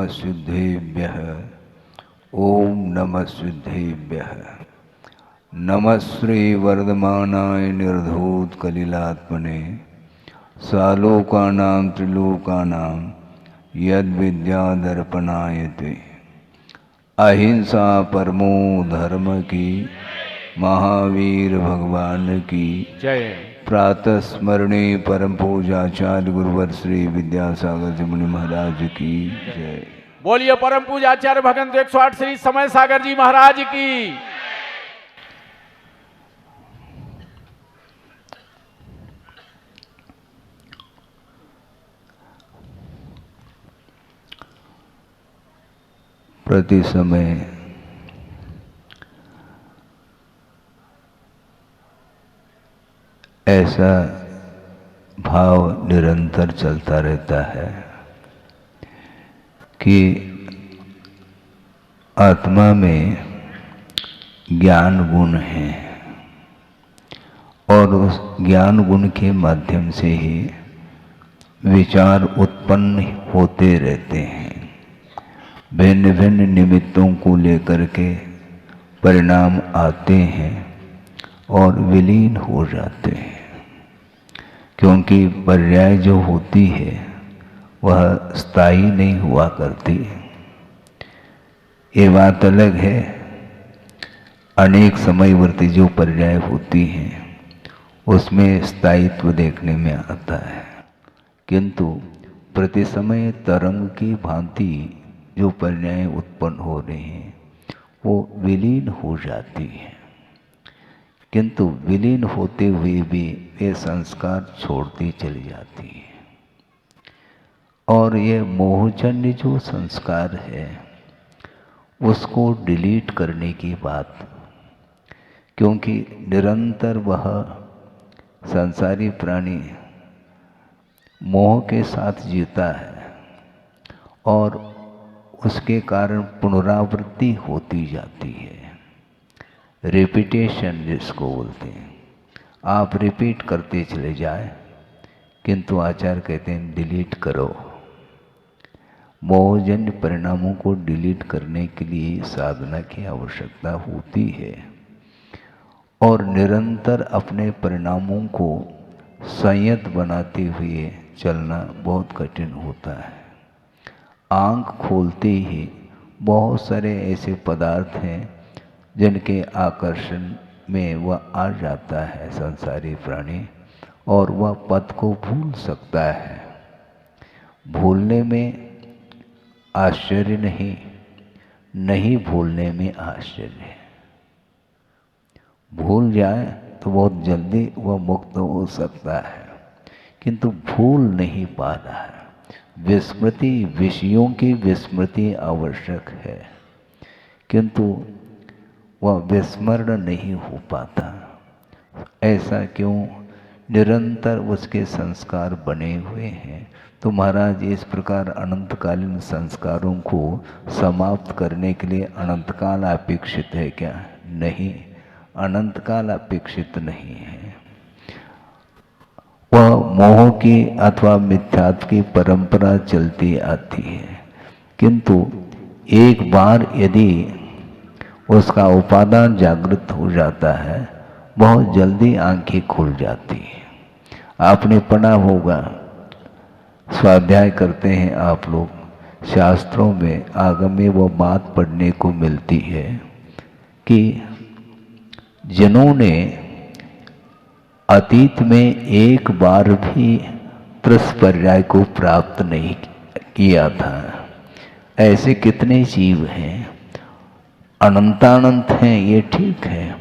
नमः सिद्धेभ्यः। ओम नमः सिद्धेभ्यः। नमः श्री वर्धमानाय निर्धूत कलिलात्मने सालोकानां त्रिलोकानां यद विद्यादर्पणायते। अहिंसा परमो धर्म की महावीर भगवान की जय। प्रातः स्मरणे परम पूजाचार्य गुरुवर श्री विद्यासागर जी मुनि महाराज की जय। बोलिए परम पूजाचार्य भगवंत 108 श्री समय सागर जी महाराज की। प्रति समय ऐसा भाव निरंतर चलता रहता है कि आत्मा में ज्ञान गुण है और उस ज्ञान गुण के माध्यम से ही विचार उत्पन्न होते रहते हैं। भिन्न भिन्न निमित्तों को लेकर के परिणाम आते हैं और विलीन हो जाते हैं, क्योंकि पर्याय जो होती है वह स्थायी नहीं हुआ करती। ये बात अलग है, अनेक समयवर्ती जो पर्याय होती हैं उसमें स्थायित्व देखने में आता है, किंतु प्रति समय तरंग की भांति जो पर्याय उत्पन्न हो रहे हैं वो विलीन हो जाती है, किंतु विलीन होते हुए भी वे संस्कार छोड़ती चली जाती है। और ये मोहजन्य जो संस्कार है उसको डिलीट करने की बात, क्योंकि निरंतर वह संसारी प्राणी मोह के साथ जीता है और उसके कारण पुनरावृत्ति होती जाती है। रिपीटेशन जिसको बोलते हैं, आप रिपीट करते चले जाए, किंतु आचार्य कहते हैं डिलीट करो। मोहजन्य परिणामों को डिलीट करने के लिए साधना की आवश्यकता होती है और निरंतर अपने परिणामों को संयत बनाते हुए चलना बहुत कठिन होता है। आंख खोलते ही बहुत सारे ऐसे पदार्थ हैं जिनके आकर्षण में वह आ जाता है संसारी प्राणी, और वह पद को भूल सकता है। भूलने में आश्चर्य नहीं, नहीं भूलने में आश्चर्य है। भूल जाए तो बहुत जल्दी वह मुक्त हो सकता है, किंतु भूल नहीं पा रहा है। विस्मृति, विषयों की विस्मृति आवश्यक है, किंतु वह विस्मरण नहीं हो पाता। ऐसा क्यों? निरंतर उसके संस्कार बने हुए हैं। तो महाराज इस प्रकार अनंतकालीन संस्कारों को समाप्त करने के लिए अनंतकाल अपेक्षित है क्या? नहीं, अनंतकाल अपेक्षित नहीं है। वह मोह की अथवा मिथ्यात्व की परंपरा चलती आती है, किंतु एक बार यदि उसका उपादान जागृत हो जाता है बहुत जल्दी आंखें खुल जाती है। आपने पढ़ा होगा, स्वाध्याय करते हैं आप लोग, शास्त्रों में आगम में वो बात पढ़ने को मिलती है कि जिन्होंने अतीत में एक बार भी त्रस्पर्याय को प्राप्त नहीं किया था, ऐसे कितने जीव हैं? अनंतानंत हैं, ये ठीक है।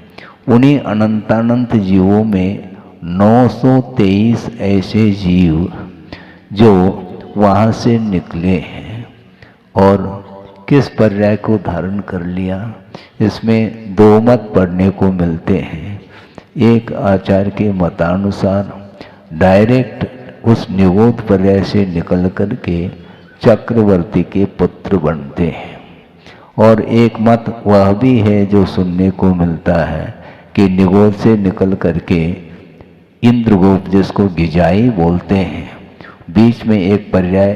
उन्हीं अनंतानंत जीवों में 923 ऐसे जीव जो वहाँ से निकले हैं और किस पर्याय को धारण कर लिया। इसमें दो मत पढ़ने को मिलते हैं। एक आचार्य के मतानुसार डायरेक्ट उस निगोद पर्याय से निकल कर के चक्रवर्ती के पुत्र बनते हैं, और एक मत वह भी है जो सुनने को मिलता है कि निगोद से निकल करके इंद्रगोप, जिसको गिजाई बोलते हैं, बीच में एक पर्याय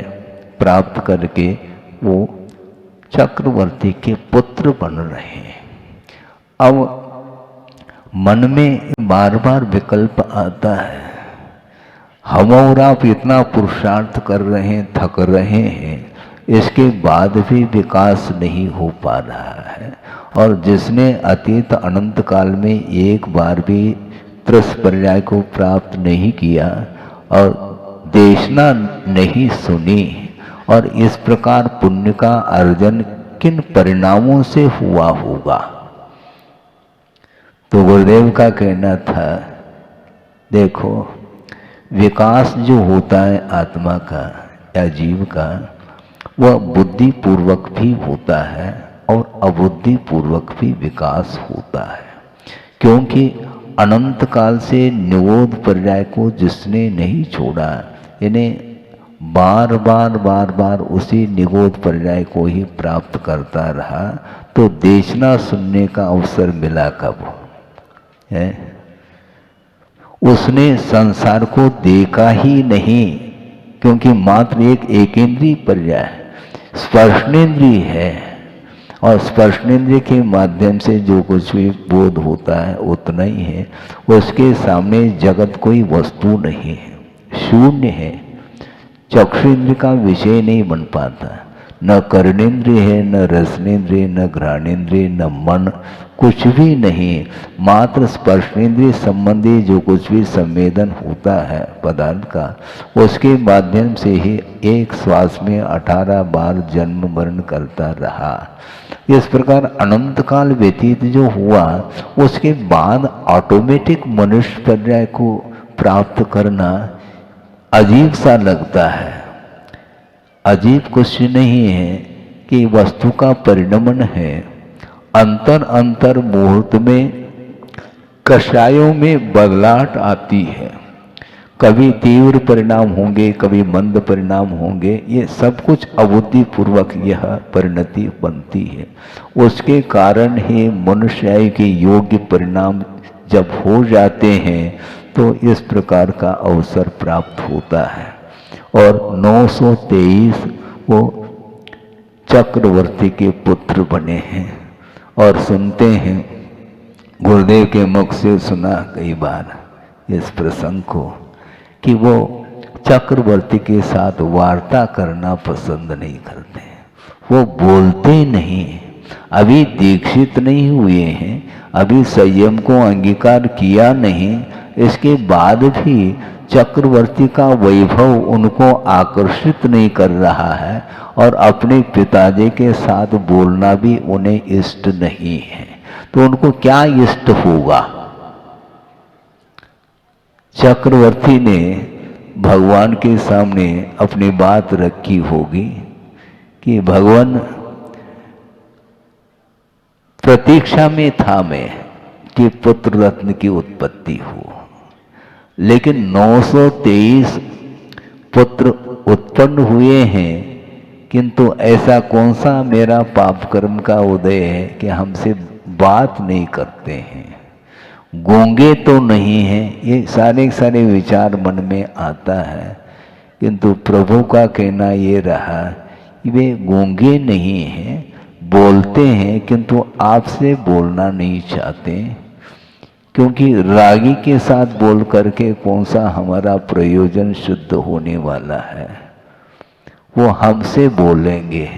प्राप्त करके वो चक्रवर्ती के पुत्र बन रहे हैं। अब मन में बार बार विकल्प आता है, हम और आप इतना पुरुषार्थ कर रहे हैं, थक रहे हैं, इसके बाद भी विकास नहीं हो पा रहा है। और जिसने अतीत अनंत काल में एक बार भी त्रस पर्याय को प्राप्त नहीं किया और देशना नहीं सुनी, और इस प्रकार पुण्य का अर्जन किन परिणामों से हुआ होगा। तो गुरुदेव का कहना था, देखो विकास जो होता है आत्मा का या जीव का, वह बुद्धि पूर्वक भी होता है और अबुद्धि पूर्वक भी विकास होता है। क्योंकि अनंत काल से निरोध पर्याय को जिसने नहीं छोड़ा, इन्हें बार बार उसी निरोध पर्याय को ही प्राप्त करता रहा, तो देखना सुनने का अवसर मिला कब है? उसने संसार को देखा ही नहीं, क्योंकि मात्र एक एकेंद्रीय पर्याय स्पर्शनेन्द्रिय है, और स्पर्शनेन्द्रिय के माध्यम से जो कुछ भी बोध होता है उतना ही है। उसके सामने जगत कोई वस्तु नहीं है, शून्य है। चक्षुरेंद्रिय का विषय नहीं बन पाता, न कर्णेंद्रिय है, न रसनेन्द्रिय, न घ्राणेन्द्रिय, न मन, कुछ भी नहीं। मात्र स्पर्शनेन्द्रिय संबंधी जो कुछ भी संवेदन होता है पदार्थ का, उसके माध्यम से ही एक श्वास में 18 बार जन्म मरण करता रहा। इस प्रकार अनंत काल व्यतीत जो हुआ, उसके बाद ऑटोमेटिक मनुष्य पर्याय को प्राप्त करना अजीब सा लगता है। अजीब कुछ नहीं है कि वस्तु का परिणमन है। अंतर मुहूर्त में कषायों में बदलाहट आती है, कभी तीव्र परिणाम होंगे, कभी मंद परिणाम होंगे। ये सब कुछ अबुद्धि पूर्वक यह परिणति बनती है। उसके कारण ही मनुष्य के योग्य परिणाम जब हो जाते हैं तो इस प्रकार का अवसर प्राप्त होता है। और 923 वो चक्रवर्ती के पुत्र बने हैं। और सुनते हैं, गुरुदेव के मुख से सुना कई बार इस प्रसंग को, कि वो चक्रवर्ती के साथ वार्ता करना पसंद नहीं करते, वो बोलते नहीं, अभी दीक्षित नहीं हुए हैं, अभी संयम को अंगीकार किया नहीं, इसके बाद भी चक्रवर्ती का वैभव उनको आकर्षित नहीं कर रहा है, और अपने पिताजी के साथ बोलना भी उन्हें इष्ट नहीं है। तो उनको क्या इष्ट होगा? चक्रवर्ती ने भगवान के सामने अपनी बात रखी होगी कि भगवान, प्रतीक्षा में था मैं कि पुत्र रत्न की उत्पत्ति हो, लेकिन 923 पुत्र उत्पन्न हुए हैं, किंतु ऐसा कौन सा मेरा पाप कर्म का उदय है कि हमसे बात नहीं करते हैं, गूंगे तो नहीं हैं। ये सारे विचार मन में आता है, किंतु प्रभु का कहना ये रहा कि वे गूंगे नहीं हैं, बोलते हैं, किंतु आपसे बोलना नहीं चाहते, क्योंकि रागी के साथ बोल करके कौन सा हमारा प्रयोजन शुद्ध होने वाला है। वो हमसे बोलेंगे।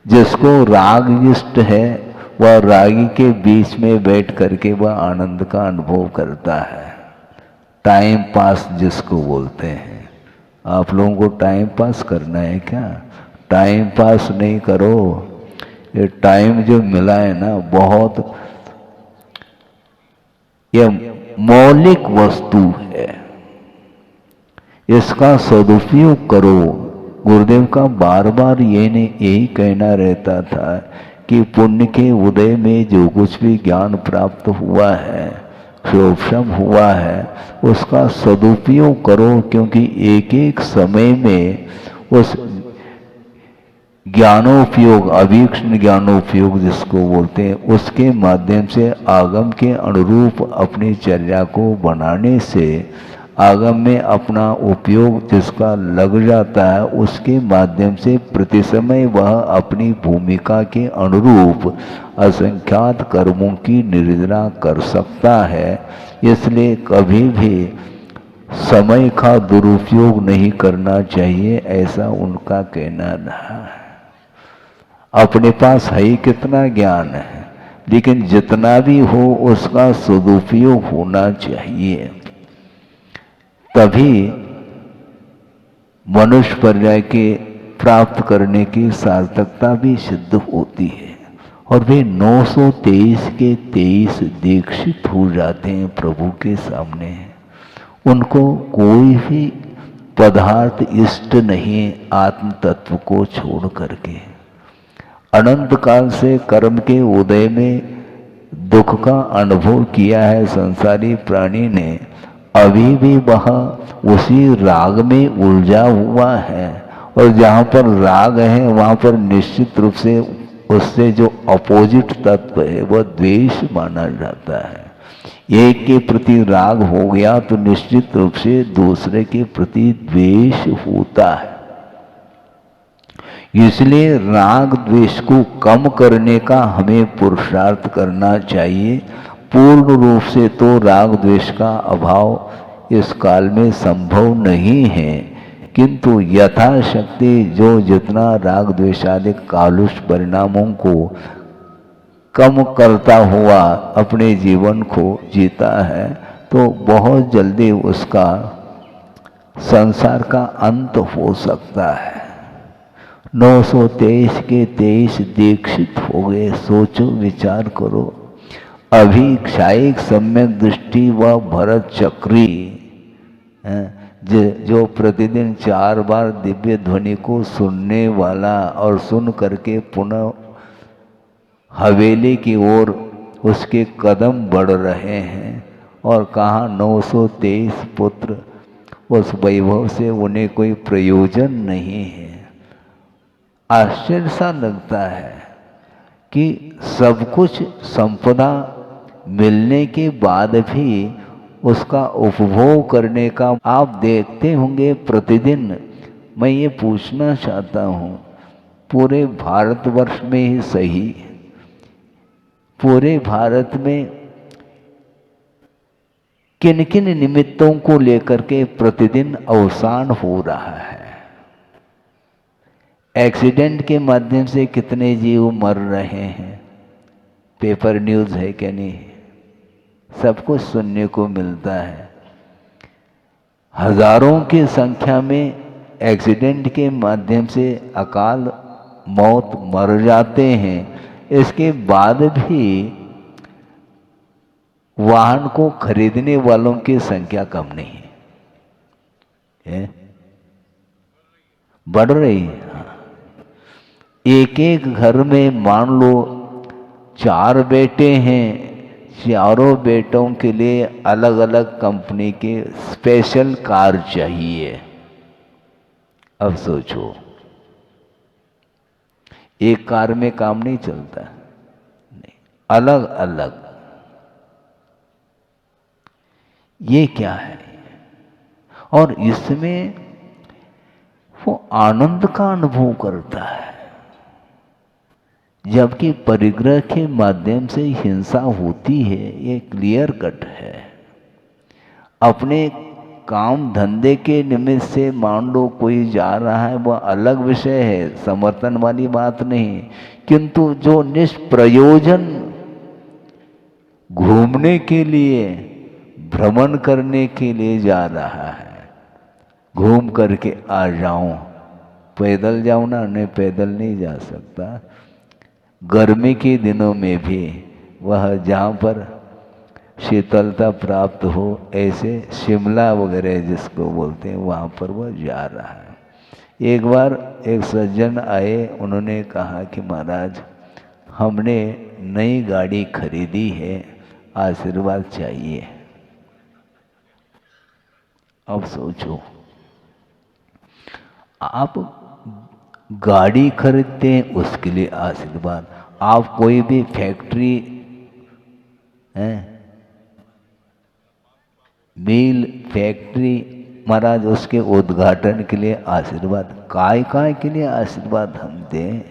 जिसको राग इष्ट है वह रागी के बीच में बैठ करके वह आनंद का अनुभव करता है। टाइम पास जिसको बोलते हैं। आप लोगों को टाइम पास करना है क्या? टाइम पास नहीं करो। ये टाइम जो मिला है ना, बहुत ये मौलिक वस्तु है, इसका सदुपयोग करो। गुरुदेव का बार बार यही कहना रहता था कि पुण्य के उदय में जो कुछ भी ज्ञान प्राप्त हुआ है, क्षोभम हुआ है, उसका सदुपयोग करो, क्योंकि एक एक समय में उस ज्ञानोपयोग, अवीक्षण ज्ञानोपयोग जिसको बोलते हैं, उसके माध्यम से आगम के अनुरूप अपनी चर्या को बनाने से आगम में अपना उपयोग जिसका लग जाता है उसके माध्यम से प्रति समय वह अपनी भूमिका के अनुरूप असंख्यात कर्मों की निर्जना कर सकता है। इसलिए कभी भी समय का दुरुपयोग नहीं करना चाहिए, ऐसा उनका कहना रहा है। अपने पास है ही कितना ज्ञान है, लेकिन जितना भी हो उसका सदुपयोग होना चाहिए, तभी मनुष्य पर्याय के प्राप्त करने की सार्थकता भी सिद्ध होती है। और वे 923 के 23 दीक्षित हो जाते हैं प्रभु के सामने। उनको कोई भी पदार्थ इष्ट नहीं आत्म तत्व को छोड़ करके। अनंत काल से कर्म के उदय में दुख का अनुभव किया है संसारी प्राणी ने, अभी भी वह उसी राग में उलझा हुआ है। और जहाँ पर राग है वहाँ पर निश्चित रूप से उससे जो अपोजिट तत्व है वह द्वेष माना जाता है। एक के प्रति राग हो गया तो निश्चित रूप से दूसरे के प्रति द्वेष होता है। इसलिए राग द्वेष को कम करने का हमें पुरुषार्थ करना चाहिए। पूर्ण रूप से तो राग द्वेष का अभाव इस काल में संभव नहीं है, किंतु यथाशक्ति जो जितना राग द्वेषादि कालुष परिणामों को कम करता हुआ अपने जीवन को जीता है तो बहुत जल्दी उसका संसार का अंत हो सकता है। 923 के 23 दीक्षित हो गए। सोचो, विचार करो। अभी क्षायिक सम्यक दृष्टि व भरत चक्री जो प्रतिदिन 4 बार दिव्य ध्वनि को सुनने वाला और सुन करके पुनः हवेली की ओर उसके कदम बढ़ रहे हैं, और कहाँ 923 पुत्र, उस वैभव से उन्हें कोई प्रयोजन नहीं है। आश्चर्य सा लगता है कि सब कुछ संपदा मिलने के बाद भी उसका उपभोग करने का आप देखते होंगे प्रतिदिन। मैं ये पूछना चाहता हूँ, पूरे भारतवर्ष में ही सही, पूरे भारत में किन किन निमित्तों को लेकर के प्रतिदिन अवसान हो रहा है। एक्सीडेंट के माध्यम से कितने जीव मर रहे हैं, पेपर न्यूज़ है क्या नहीं, सब कुछ सुनने को मिलता है। हजारों की संख्या में एक्सीडेंट के माध्यम से अकाल मौत मर जाते हैं। इसके बाद भी वाहन को खरीदने वालों की संख्या कम नहीं है, बढ़ रही है। एक एक घर में मान लो 4 बेटे हैं, चारों बेटों के लिए अलग अलग कंपनी के स्पेशल कार चाहिए। अब सोचो, एक कार में काम नहीं चलता, नहीं, अलग अलग। ये क्या है? और इसमें वो आनंद का अनुभव करता है, जबकि परिग्रह के माध्यम से हिंसा होती है, ये क्लियर कट है। अपने काम धंधे के निमित्त से मान लो कोई जा रहा है, वह अलग विषय है, समर्थन वाली बात नहीं। किंतु जो निष्प्रयोजन घूमने के लिए, भ्रमण करने के लिए जा रहा है, घूम करके आ जाऊं, पैदल जाऊं ना, नहीं पैदल नहीं जा सकता। गर्मी के दिनों में भी वह जहाँ पर शीतलता प्राप्त हो, ऐसे शिमला वगैरह जिसको बोलते हैं, वहाँ पर वह जा रहा है। एक बार एक सज्जन आए, उन्होंने कहा कि महाराज हमने नई गाड़ी खरीदी है, आशीर्वाद चाहिए। अब सोचो, आप गाड़ी खरीदते हैं उसके लिए आशीर्वाद, आप कोई भी फैक्ट्री है, मिल फैक्ट्री महाराज उसके उद्घाटन के लिए आशीर्वाद, काय के लिए आशीर्वाद हम दें?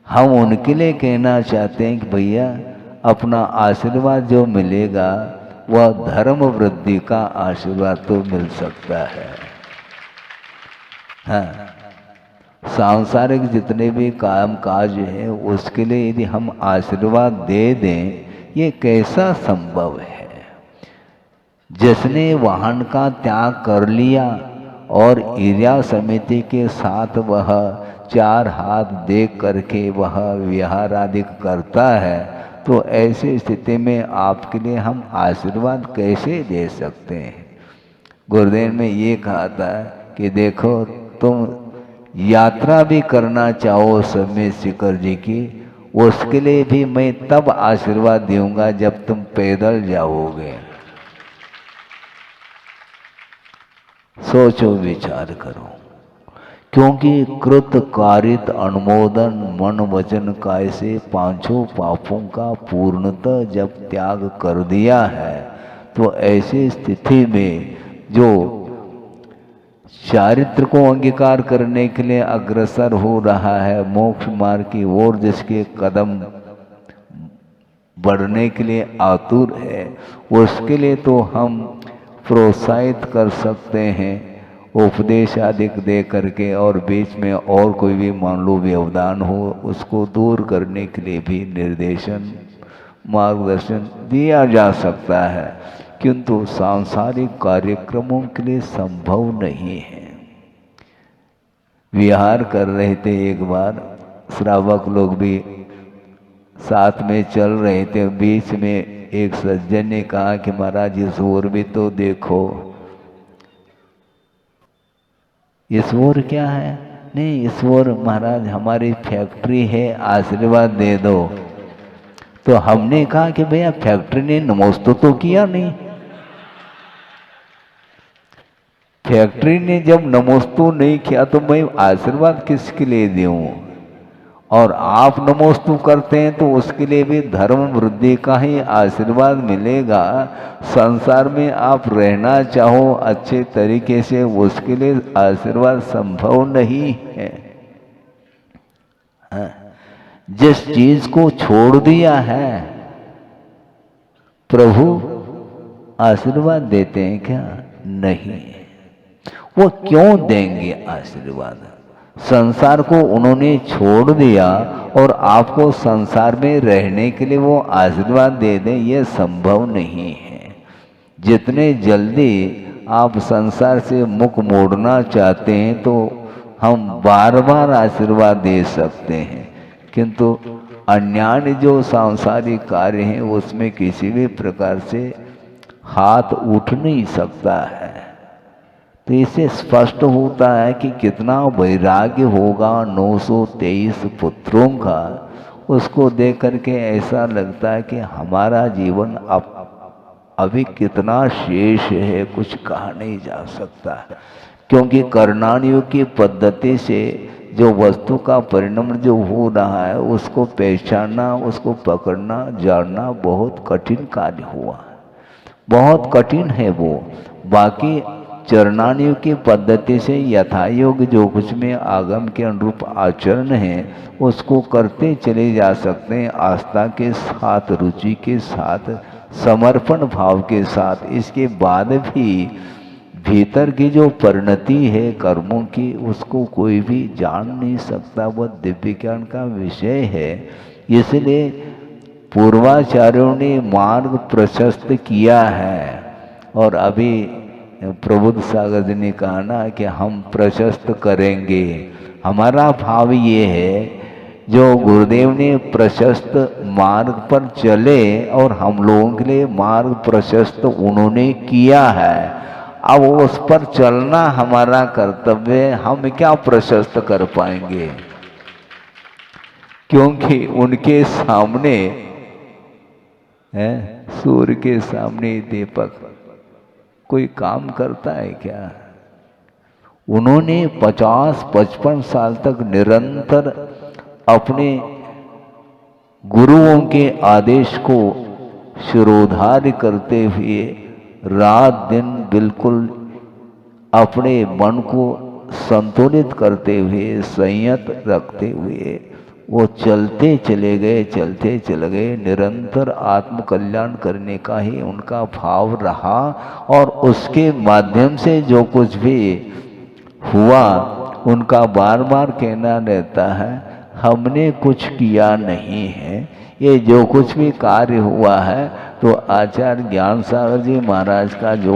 हम उनके लिए कहना चाहते हैं कि भैया अपना आशीर्वाद जो मिलेगा वह धर्म वृद्धि का आशीर्वाद तो मिल सकता है। हाँ, सांसारिक जितने भी काम काज हैं उसके लिए यदि हम आशीर्वाद दे दें, ये कैसा संभव है? जिसने वाहन का त्याग कर लिया और ईर्या समिति के साथ वह 4 हाथ देख करके वह विहार आदि करता है, तो ऐसी स्थिति में आपके लिए हम आशीर्वाद कैसे दे सकते हैं? गुरुदेव ने ये कहा था कि देखो तुम यात्रा भी करना चाहो समय शिखर जी की, उसके लिए भी मैं तब आशीर्वाद दूंगा जब तुम पैदल जाओगे। सोचो विचार करो, क्योंकि कृत कारित अनुमोदन मन वचन काय से 5 पापों का पूर्णतः जब त्याग कर दिया है, तो ऐसी स्थिति में जो चारित्र को अंगीकार करने के लिए अग्रसर हो रहा है, मोक्ष मार्ग की ओर जिसके कदम बढ़ने के लिए आतुर है, उसके लिए तो हम प्रोत्साहित कर सकते हैं उपदेश आदि दे करके, और बीच में और कोई भी मान लो व्यवधान हो उसको दूर करने के लिए भी निर्देशन मार्गदर्शन दिया जा सकता है, किंतु सांसारिक कार्यक्रमों के लिए संभव नहीं है। विहार कर रहे थे, एक बार श्रावक लोग भी साथ में चल रहे थे, बीच में एक सज्जन ने कहा कि महाराज इस ओर भी तो देखो। इस ओर क्या है? नहीं, इस ओर महाराज हमारी फैक्ट्री है, आशीर्वाद दे दो। तो हमने कहा कि भैया फैक्ट्री ने नमोस्तु तो किया नहीं। फैक्ट्री ने जब नमोस्तु नहीं किया तो मैं आशीर्वाद किसके लिए दूं? और आप नमोस्तु करते हैं तो उसके लिए भी धर्म वृद्धि का ही आशीर्वाद मिलेगा। संसार में आप रहना चाहो अच्छे तरीके से, उसके लिए आशीर्वाद संभव नहीं है। जिस चीज को छोड़ दिया है प्रभु आशीर्वाद देते हैं क्या? नहीं। वो क्यों देंगे आशीर्वाद? संसार को उन्होंने छोड़ दिया और आपको संसार में रहने के लिए वो आशीर्वाद दे दें, ये संभव नहीं है। जितने जल्दी आप संसार से मुख मोड़ना चाहते हैं तो हम बार बार आशीर्वाद दे सकते हैं, किंतु अन्य जो सांसारिक कार्य हैं उसमें किसी भी प्रकार से हाथ उठ नहीं सकता है। तो इससे स्पष्ट होता है कि कितना वैराग्य होगा 923 पुत्रों का। उसको देख करके ऐसा लगता है कि हमारा जीवन अभी कितना शेष है, कुछ कहा नहीं जा सकता। क्योंकि कर्णानियोग की पद्धति से जो वस्तु का परिणाम जो हो रहा है उसको पहचानना, उसको पकड़ना, जानना बहुत कठिन कार्य हुआ है, बहुत कठिन है वो। बाकी चरणानियोग की पद्धति से यथायोग जो कुछ में आगम के अनुरूप आचरण है उसको करते चले जा सकते हैं, आस्था के साथ, रुचि के साथ, समर्पण भाव के साथ। इसके बाद भी भीतर की जो परिणति है कर्मों की, उसको कोई भी जान नहीं सकता, वह दिव्य ज्ञान का विषय है। इसलिए पूर्वाचार्यों ने मार्ग प्रशस्त किया है। और अभी प्रबुद्ध सागर जी ने कहा ना कि हम प्रशस्त करेंगे। हमारा भाव ये है जो गुरुदेव ने प्रशस्त मार्ग पर चले और हम लोगों के लिए मार्ग प्रशस्त उन्होंने किया है, अब उस पर चलना हमारा कर्तव्य है। हम क्या प्रशस्त कर पाएंगे, क्योंकि उनके सामने है सूर्य के सामने दीपक, कोई काम करता है क्या? उन्होंने 50-55 साल तक निरंतर अपने गुरुओं के आदेश को शिरोधार्य करते हुए रात दिन बिल्कुल अपने मन को संतुलित करते हुए, संयत रखते हुए वो चलते चले गए, निरंतर आत्म कल्याण करने का ही उनका भाव रहा। और उसके माध्यम से जो कुछ भी हुआ, उनका बार बार कहना रहता है, हमने कुछ किया नहीं है, ये जो कुछ भी कार्य हुआ है तो आचार्य ज्ञान सागर जी महाराज का जो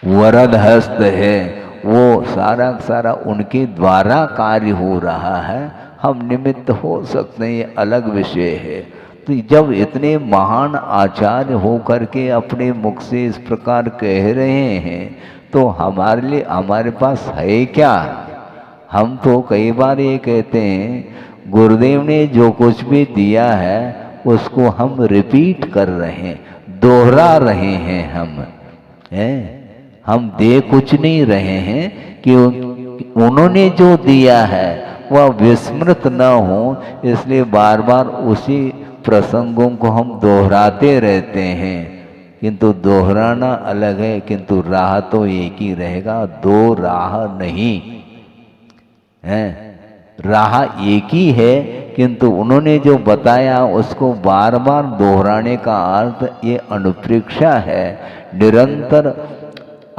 वरद हस्त है वो सारा सारा उनके द्वारा कार्य हो रहा है। हम निमित्त हो सकते हैं, ये अलग विषय है। तो जब इतने महान आचार्य होकर के अपने मुख से इस प्रकार कह रहे हैं तो हमारे लिए, हमारे पास है क्या? हम तो कई बार ये कहते हैं गुरुदेव ने जो कुछ भी दिया है उसको हम रिपीट कर रहे हैं, दोहरा रहे हैं। हम दे कुछ नहीं रहे हैं कि उन्होंने जो दिया है वह विस्मृत न हो, इसलिए बार बार उसी प्रसंगों को हम दोहराते रहते हैं। किंतु दोहराना अलग है, किंतु राह तो एक ही रहेगा, दो राह नहीं है। राह एक ही है, किंतु उन्होंने जो बताया उसको बार बार दोहराने का अर्थ ये अनुप्रेक्षा है। निरंतर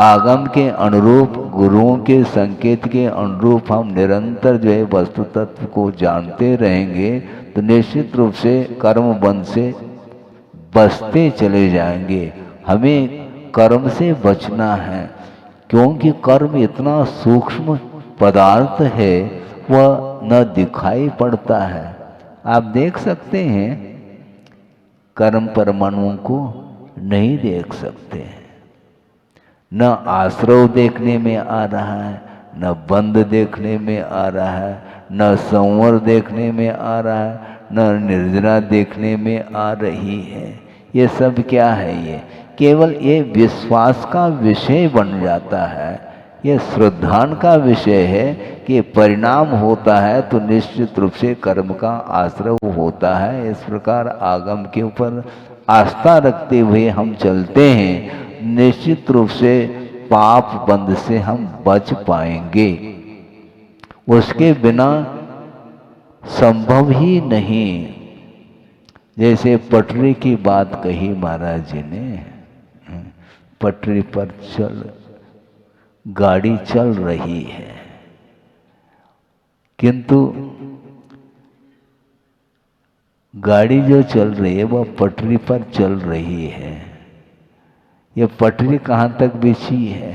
आगम के अनुरूप, गुरुओं के संकेत के अनुरूप हम निरंतर जो है वस्तु तत्व को जानते रहेंगे तो निश्चित रूप से कर्म बंध से बचते चले जाएंगे। हमें कर्म से बचना है, क्योंकि कर्म इतना सूक्ष्म पदार्थ है, वह न दिखाई पड़ता है। आप देख सकते हैं, कर्म परमाणुओं को नहीं देख सकते हैं। न आश्रव देखने में आ रहा है, न बंध देखने में आ रहा है, न संवर देखने में आ रहा है, न निर्जना देखने में आ रही है। ये सब क्या है? ये केवल ये विश्वास का विषय बन जाता है, ये श्रद्धान का विषय है कि परिणाम होता है तो निश्चित रूप से कर्म का आश्रव होता है। इस प्रकार आगम के ऊपर आस्था रखते हुए हम चलते हैं, निश्चित रूप से पाप बंध से हम बच पाएंगे। उसके बिना संभव ही नहीं। जैसे पटरी की बात कही महाराज जी ने, पटरी पर गाड़ी चल रही है, किंतु गाड़ी जो चल रही है वह पटरी पर चल रही है। ये पटरी कहाँ तक बिछी है?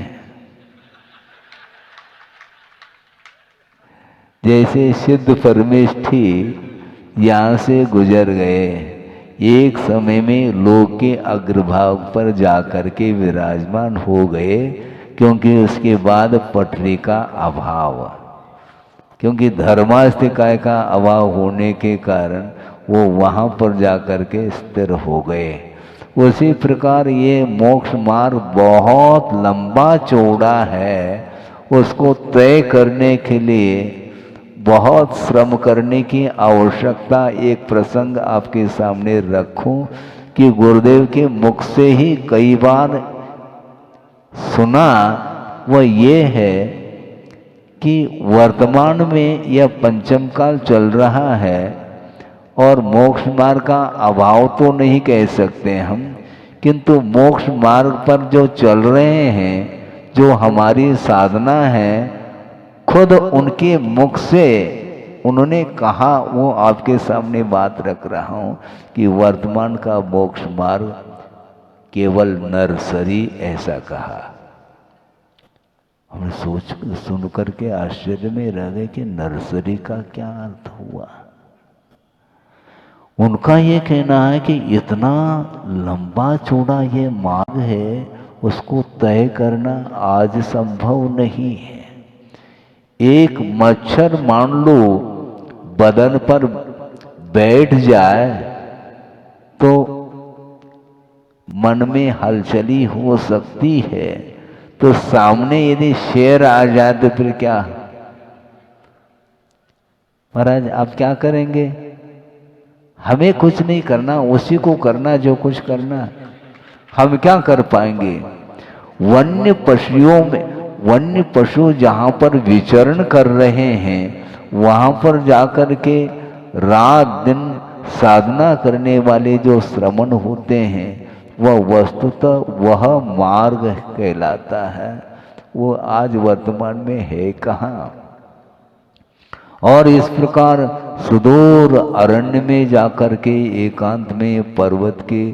जैसे सिद्ध परमेष्ठी यहाँ से गुजर गए, एक समय में लोक के अग्रभाग पर जाकर के विराजमान हो गए, क्योंकि उसके बाद पटरी का अभाव, क्योंकि धर्मास्तिकाय का अभाव होने के कारण वो वहाँ पर जाकर के स्थिर हो गए। उसी प्रकार ये मोक्ष मार्ग बहुत लंबा चौड़ा है, उसको तय करने के लिए बहुत श्रम करने की आवश्यकता। एक प्रसंग आपके सामने रखूं कि गुरुदेव के मुख से ही कई बार सुना, वह ये है कि वर्तमान में यह पंचम काल चल रहा है और मोक्ष मार्ग का अभाव तो नहीं कह सकते हम, किंतु मोक्ष मार्ग पर जो चल रहे हैं, जो हमारी साधना है, खुद उनके मुख से उन्होंने कहा, वो आपके सामने बात रख रहा हूँ कि वर्तमान का मोक्ष मार्ग केवल नर्सरी, ऐसा कहा। हम सुन करके आश्चर्य में रह गए कि नर्सरी का क्या अर्थ हुआ। उनका ये कहना है कि इतना लंबा चौड़ा ये मार्ग है, उसको तय करना आज संभव नहीं है। एक मच्छर मान लो बदन पर बैठ जाए तो मन में हलचली हो सकती है, तो सामने यदि शेर आ जाए तो फिर क्या? महाराज आप क्या करेंगे? हमें कुछ नहीं करना, उसी को करना जो कुछ करना। हम क्या कर पाएंगे? वन्य पशुओं में, वन्य पशु जहाँ पर विचरण कर रहे हैं वहाँ पर जाकर के रात दिन साधना करने वाले जो श्रमण होते हैं वह वस्तुतः वह मार्ग कहलाता है। वो आज वर्तमान में है कहाँ? और इस प्रकार सुदूर अरण्य में जाकर के एकांत में पर्वत के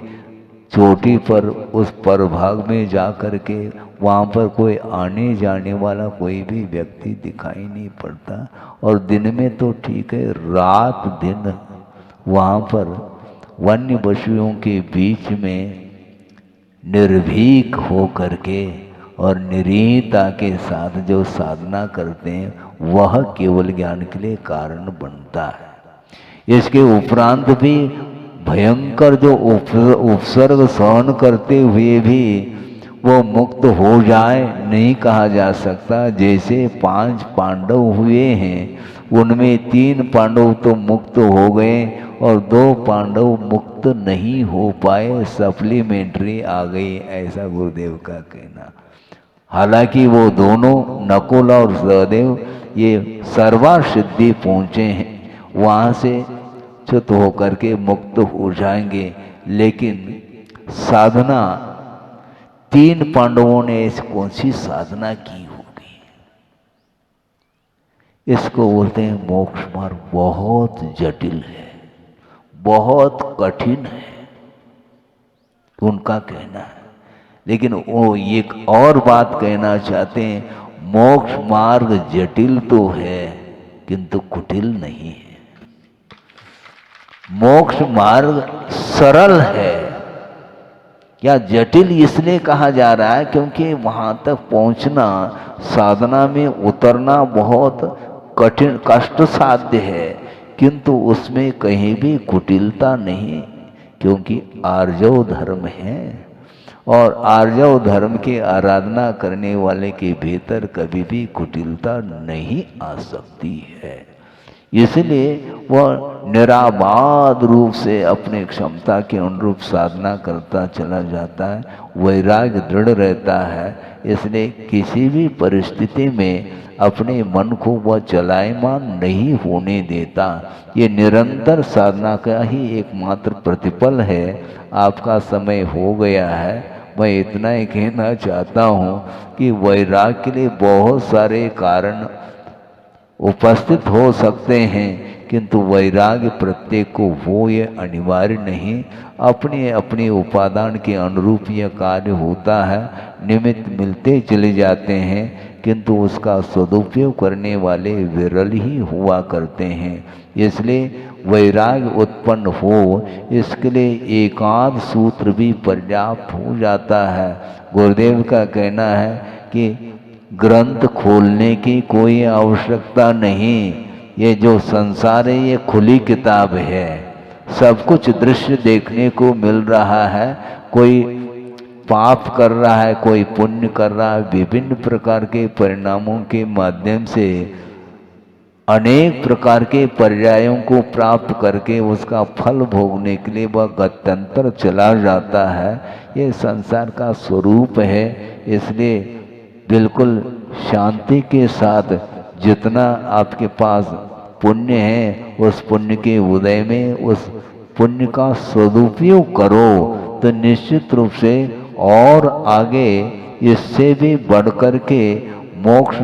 चोटी पर उस परभाग में जाकर के वहाँ पर कोई आने जाने वाला कोई भी व्यक्ति दिखाई नहीं पड़ता। और दिन में तो ठीक है, रात दिन वहाँ पर वन्य पशुओं के बीच में निर्भीक हो करके और निरीता के साथ जो साधना करते हैं वह केवल ज्ञान के लिए कारण बनता है। इसके उपरांत भी भयंकर जो उपसर्ग सहन करते हुए भी वो मुक्त हो जाए नहीं कहा जा सकता। जैसे 5 पांडव हुए हैं, उनमें 3 पांडव तो मुक्त हो गए और 2 पांडव मुक्त नहीं हो पाए, सप्लीमेंट्री आ गई, ऐसा गुरुदेव का कहना। हालांकि वो दोनों नकुल और सहदेव ये सर्वासिद्धि पहुँचे हैं, वहाँ से च्युत होकर के मुक्त हो जाएंगे। लेकिन साधना 3 पांडवों ने ऐसी कौन सी साधना की होगी? इसको बोलते हैं मोक्ष मार्ग बहुत जटिल है, बहुत कठिन है, उनका कहना है। लेकिन वो एक और बात कहना चाहते हैं, मोक्ष मार्ग जटिल तो है किंतु कुटिल नहीं है। मोक्ष मार्ग सरल है। या जटिल इसलिए कहा जा रहा है क्योंकि वहां तक पहुंचना, साधना में उतरना बहुत कठिन कष्ट साध्य है, किंतु उसमें कहीं भी कुटिलता नहीं, क्योंकि आर्जव धर्म है और आर्जव धर्म की आराधना करने वाले के भीतर कभी भी कुटिलता नहीं आ सकती है। इसलिए वह निराबाद रूप से अपने क्षमता के अनुरूप साधना करता चला जाता है, वैराग्य दृढ़ रहता है। इसलिए किसी भी परिस्थिति में अपने मन को वह चलायमान नहीं होने देता। ये निरंतर साधना का ही एकमात्र प्रतिफल है। आपका समय हो गया है, मैं इतना ही कहना चाहता हूँ कि वैराग्य के लिए बहुत सारे कारण उपस्थित हो सकते हैं, किंतु वैराग्य प्रत्येक को हो ये अनिवार्य नहीं। अपने अपने उपादान के अनुरूप यह कार्य होता है, निमित्त मिलते चले जाते हैं, किंतु उसका सदुपयोग करने वाले विरल ही हुआ करते हैं। इसलिए वैराग्य उत्पन्न हो, इसके लिए एकांत सूत्र भी पर्याप्त हो जाता है। गुरुदेव का कहना है कि ग्रंथ खोलने की कोई आवश्यकता नहीं, ये जो संसार है ये खुली किताब है, सब कुछ दृश्य देखने को मिल रहा है। कोई पाप कर रहा है, कोई पुण्य कर रहा है, विभिन्न प्रकार के परिणामों के माध्यम से अनेक प्रकार के पर्यायों को प्राप्त करके उसका फल भोगने के लिए वह गत्यंतर चला जाता है। ये संसार का स्वरूप है। इसलिए बिल्कुल शांति के साथ जितना आपके पास पुण्य है, उस पुण्य के उदय में उस पुण्य का सदुपयोग करो, तो निश्चित रूप से और आगे इससे भी बढ़कर के मोक्ष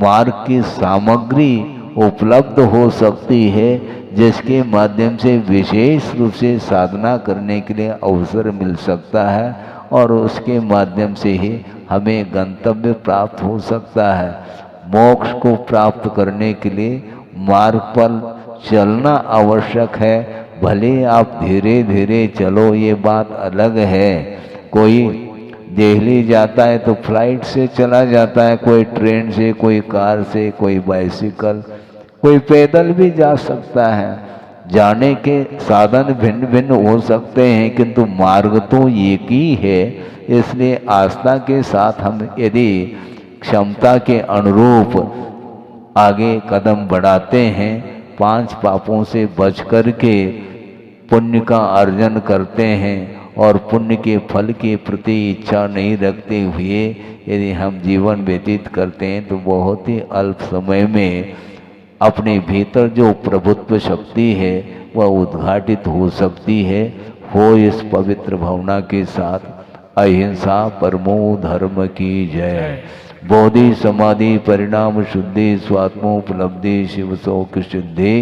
मार्ग की सामग्री उपलब्ध हो सकती है, जिसके माध्यम से विशेष रूप से साधना करने के लिए अवसर मिल सकता है और उसके माध्यम से ही हमें गंतव्य प्राप्त हो सकता है। मोक्ष को प्राप्त करने के लिए मार्ग पर चलना आवश्यक है। भले आप धीरे धीरे चलो, ये बात अलग है। कोई दिल्ली जाता है तो फ्लाइट से चला जाता है, कोई ट्रेन से, कोई कार से, कोई बाइसिकल, कोई पैदल भी जा सकता है। जाने के साधन भिन्न भिन्न हो सकते हैं, किंतु मार्ग तो एक ही है। इसलिए आस्था के साथ हम यदि क्षमता के अनुरूप आगे कदम बढ़ाते हैं, 5 पापों से बच कर के पुण्य का अर्जन करते हैं और पुण्य के फल के प्रति इच्छा नहीं रखते हुए यदि हम जीवन व्यतीत करते हैं तो बहुत ही अल्प समय में अपने भीतर जो प्रभुत्व शक्ति है वह उद्घाटित हो सकती है। हो इस पवित्र भावना के साथ अहिंसा परमो धर्म की जय। बोधि समाधि परिणाम शुद्धि स्वात्मोपलब्धि शिव शोक सिद्धि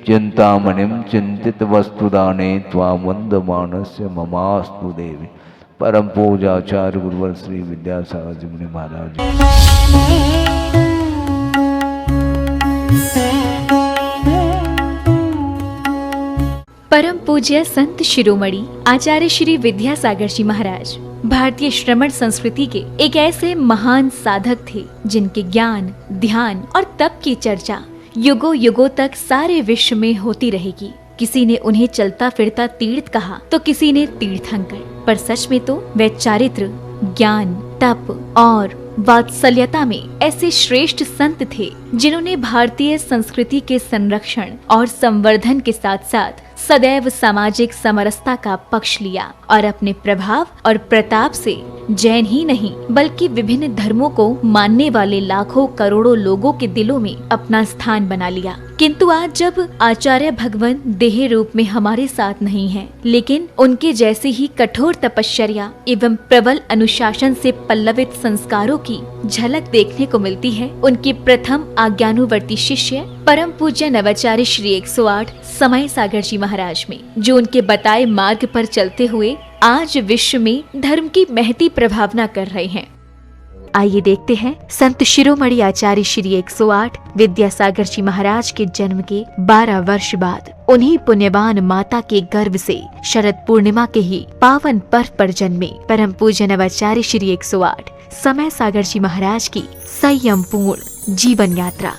चिंतामणिम चिंतित वस्तुदाने त्वामंद मानस्य ममास्तु देवी। परम पूजाचार्य गुरुवर श्री विद्यासागर जी मुनि महाराज। परम पूज्य संत शिरोमणि आचार्य श्री विद्यासागर जी महाराज भारतीय श्रमण संस्कृति के एक ऐसे महान साधक थे जिनके ज्ञान, ध्यान और तप की चर्चा युगों युगों तक सारे विश्व में होती रहेगी। किसी ने उन्हें चलता फिरता तीर्थ कहा तो किसी ने तीर्थंकर, पर सच में तो वे चारित्र, ज्ञान, तप और वात्सल्यता में ऐसे श्रेष्ठ संत थे जिन्होंने भारतीय संस्कृति के संरक्षण और संवर्धन के साथ साथ सदैव सामाजिक समरसता का पक्ष लिया और अपने प्रभाव और प्रताप से जैन ही नहीं बल्कि विभिन्न धर्मों को मानने वाले लाखों करोड़ों लोगों के दिलों में अपना स्थान बना लिया। किंतु आज जब आचार्य भगवान देह रूप में हमारे साथ नहीं हैं, लेकिन उनके जैसे ही कठोर तपश्चर्या एवं प्रबल अनुशासन से पल्लवित संस्कारों की झलक देखने को मिलती है, उनके प्रथम आज्ञानुवर्ती शिष्य परम पूज्य नवाचार्य श्री 108 समय सागर जी महाराज में, जो उनके बताए मार्ग पर चलते हुए आज विश्व में धर्म की महती प्रभावना कर रहे हैं। आइए देखते हैं संत शिरोमणि आचार्य श्री 108 विद्यासागर जी महाराज के जन्म के 12 वर्ष बाद उन्हीं पुण्यवान माता के गर्भ से शरद पूर्णिमा के ही पावन पर्व पर जन्मे परम पूज्य नवाचार्य श्री 108 समय सागर जी महाराज की संयम पूर्ण जीवन यात्रा।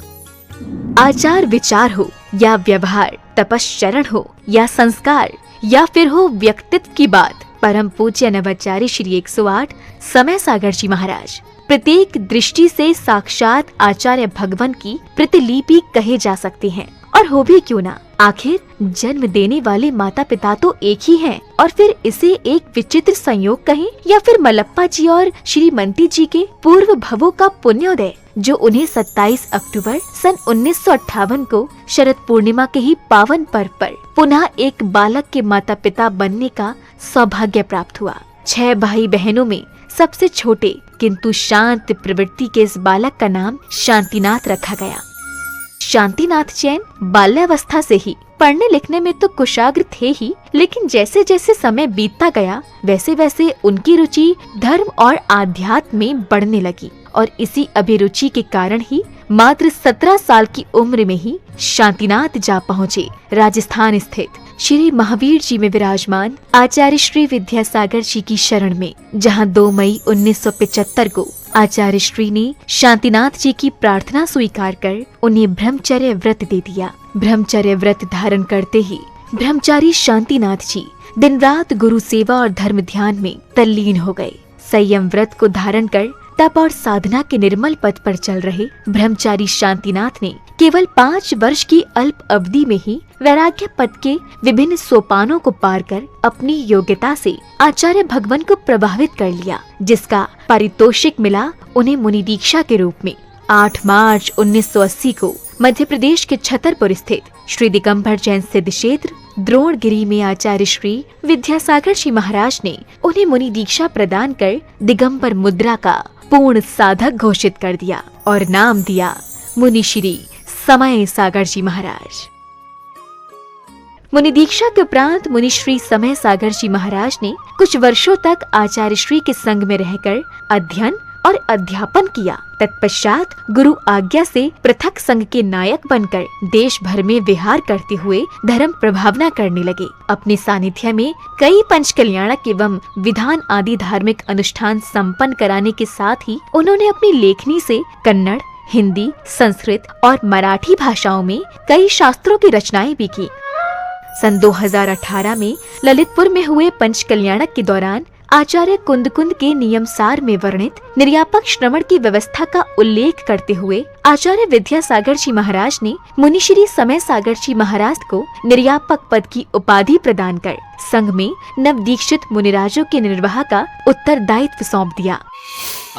आचार विचार हो या व्यवहार, तपश्चरण हो या संस्कार या फिर हो व्यक्तित्व की बात, परम पूज्य नवाचार्य श्री 108 समय सागर जी महाराज प्रत्येक दृष्टि से साक्षात आचार्य भगवान की प्रतिलिपि कहे जा सकते हैं। और हो भी क्यों ना, आखिर जन्म देने वाले माता पिता तो एक ही हैं, और फिर इसे एक विचित्र संयोग कहें या फिर मलप्पा जी और श्रीमती जी के पूर्व भवों का पुण्योदय, जो उन्हें 27 अक्टूबर सन 1958 को शरद पूर्णिमा के ही पावन पर्व पर पुनः एक बालक के माता पिता बनने का सौभाग्य प्राप्त हुआ। 6 भाई बहनों में सबसे छोटे किंतु शांत प्रवृत्ति के इस बालक का नाम शांतिनाथ रखा गया। शांतिनाथ जैन बाल्यावस्था से ही पढ़ने लिखने में तो कुशाग्र थे ही, लेकिन जैसे जैसे समय बीतता गया वैसे वैसे उनकी रुचि धर्म और आध्यात्म में बढ़ने लगी, और इसी अभिरुचि के कारण ही मात्र 17 साल की उम्र में ही शांतिनाथ जा पहुँचे राजस्थान स्थित श्री महावीर जी में विराजमान आचार्य श्री विद्यासागर जी की शरण में, जहां 2 मई 1975 को आचार्य श्री ने शांतिनाथ जी की प्रार्थना स्वीकार कर उन्हें ब्रह्मचर्य व्रत दे दिया। ब्रह्मचर्य व्रत धारण करते ही ब्रह्मचारी शांतिनाथ जी दिन रात गुरु सेवा और धर्म ध्यान में तल्लीन हो गए। संयम व्रत को धारण कर तप और साधना के निर्मल पथ पर चल रहे ब्रह्मचारी शांतिनाथ ने केवल 5 वर्ष की अल्प अवधि में ही वैराग्य पद के विभिन्न सोपानों को पार कर अपनी योग्यता से आचार्य भगवान को प्रभावित कर लिया, जिसका पारितोषिक मिला उन्हें मुनि दीक्षा के रूप में। 8 मार्च 1980 को मध्य प्रदेश के छतरपुर स्थित श्री दिगंबर जैन सिद्ध क्षेत्र द्रोणगिरी में आचार्य श्री विद्यासागर जी महाराज ने उन्हें मुनि दीक्षा प्रदान कर दिगंबर मुद्रा का पूर्ण साधक घोषित कर दिया और नाम दिया मुनि श्री समय सागर जी महाराज। मुनि दीक्षा के उपरांत मुनि श्री समय सागर जी महाराज ने कुछ वर्षों तक आचार्य श्री के संग में रहकर अध्ययन और अध्यापन किया। तत्पश्चात गुरु आज्ञा से पृथक संघ के नायक बनकर देश भर में विहार करते हुए धर्म प्रभावना करने लगे। अपने सानिध्य में कई पंच कल्याणक एवं विधान आदि धार्मिक अनुष्ठान संपन्न कराने के साथ ही उन्होंने अपनी लेखनी से कन्नड़, हिंदी, संस्कृत और मराठी भाषाओं में कई शास्त्रों की रचनाएं भी की। सन 2018 में ललितपुर में हुए पंच कल्याणक के दौरान आचार्य कुंद के नियमसार में वर्णित निर्यापक श्रवण की व्यवस्था का उल्लेख करते हुए आचार्य विद्यासागर जी महाराज ने मुनिश्री समय सागर जी महाराज को निर्यापक पद की उपाधि प्रदान कर संघ में नवदीक्षित मुनिराजों के निर्वाह का उत्तरदायित्व सौंप दिया।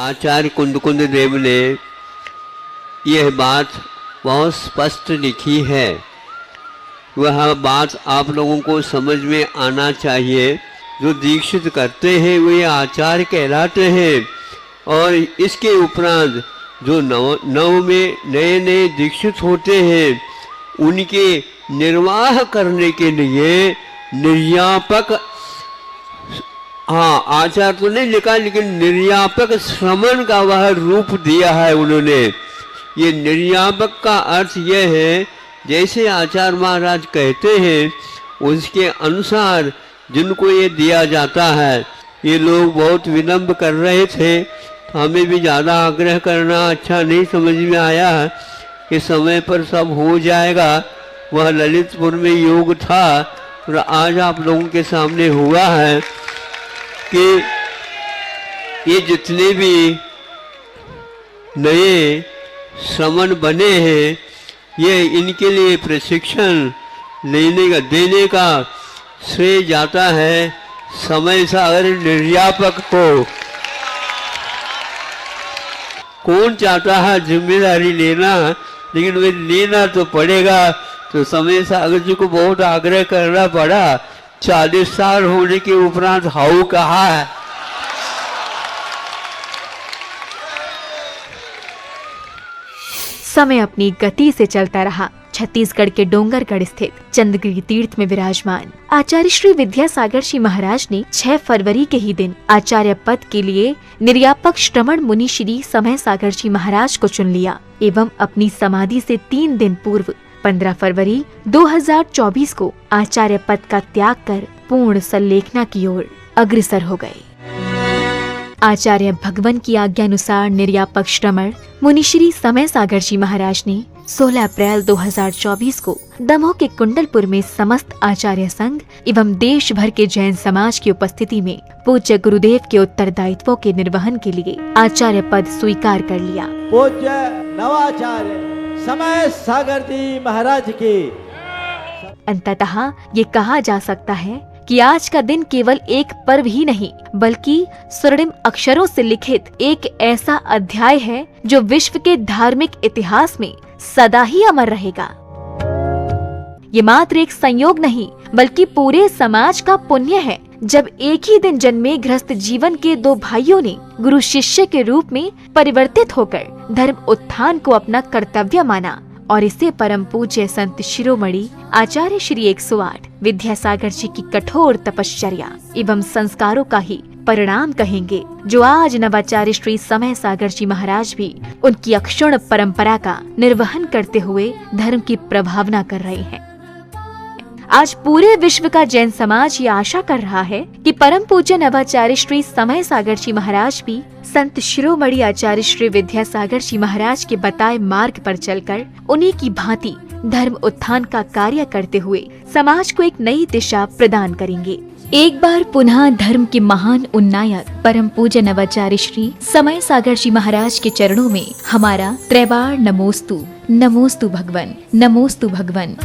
आचार्य कुंद देव ने यह बात बहुत स्पष्ट लिखी है। वह बात आप लोगों को समझ में आना चाहिए। जो दीक्षित करते हैं वे आचार्य कहलाते हैं, और इसके उपरांत जो नव में नए दीक्षित होते हैं उनके निर्वाह करने के लिए निर्यापक, हाँ आचार्य तो नहीं लिखा, लेकिन निर्यापक श्रमण का वह रूप दिया है उन्होंने। ये निर्यापक का अर्थ यह है, जैसे आचार्य महाराज कहते हैं उसके अनुसार जिनको ये दिया जाता है। ये लोग बहुत विलंब कर रहे थे, तो हमें भी ज़्यादा आग्रह करना अच्छा नहीं समझ में आया कि समय पर सब हो जाएगा। वह ललितपुर में योग था और आज आप लोगों के सामने हुआ है कि ये जितने भी नए श्रमण बने हैं ये इनके लिए प्रशिक्षण देने का श्रेय जाता है समय सागर निर्यापक को। कौन चाहता है जिम्मेदारी लेना, लेकिन वे लेना तो पड़ेगा। तो समय सागर जी को बहुत आग्रह करना पड़ा। 40 साल होने के उपरांत हाउ कहा है। समय अपनी गति से चलता रहा। छत्तीसगढ़ के डोंगरगढ़ स्थित चंद्रगिरी तीर्थ में विराजमान आचार्य श्री विद्यासागर जी महाराज ने 6 फरवरी के ही दिन आचार्य पद के लिए निर्यापक श्रमण मुनि श्री समय सागर जी महाराज को चुन लिया एवं अपनी समाधि से 3 दिन पूर्व 15 फरवरी 2024 को आचार्य पद का त्याग कर पूर्ण संलेखना की ओर अग्रसर हो गए। आचार्य भगवान की आज्ञानुसार निर्यापक श्रमण मुनिश्री समय सागर जी महाराज ने 16 अप्रैल 2024 को दमोह के कुंडलपुर में समस्त आचार्य संघ एवं देश भर के जैन समाज की उपस्थिति में पूज्य गुरुदेव के उत्तरदायित्वों के निर्वहन के लिए आचार्य पद स्वीकार कर लिया। पूज्य नवाचार्य समय सागर जी महाराज की। अंततः ये कहा जा सकता है कि आज का दिन केवल एक पर्व ही नहीं बल्कि स्वर्णिम अक्षरों से लिखित एक ऐसा अध्याय है जो विश्व के धार्मिक इतिहास में सदा ही अमर रहेगा। ये मात्र एक संयोग नहीं बल्कि पूरे समाज का पुण्य है जब एक ही दिन जन्मे गृहस्थ जीवन के 2 भाइयों ने गुरु शिष्य के रूप में परिवर्तित होकर धर्म उत्थान को अपना कर्तव्य माना और इसे परम पूज्य संत शिरोमणि आचार्य श्री 108 विद्यासागर जी की कठोर तपश्चर्या एवं संस्कारों का ही परिणाम कहेंगे, जो आज नवाचार्य श्री समय सागर जी महाराज भी उनकी अक्षुण्ण परंपरा का निर्वहन करते हुए धर्म की प्रभावना कर रहे हैं। आज पूरे विश्व का जैन समाज ये आशा कर रहा है कि परम पूज्य नवाचार्य श्री समय सागर जी महाराज भी संत शिरोमणि आचार्य श्री विद्यासागर जी महाराज के बताए मार्ग पर चलकर उन्हीं की भांति धर्म उत्थान का कार्य करते हुए समाज को एक नई दिशा प्रदान करेंगे। एक बार पुनः धर्म के महान उन्नायक परम पूज्य नवाचार्य श्री समय सागर जी महाराज के चरणों में हमारा त्रैबार नमोस्तु, नमोस्तु भगवन, नमोस्तु भगवन।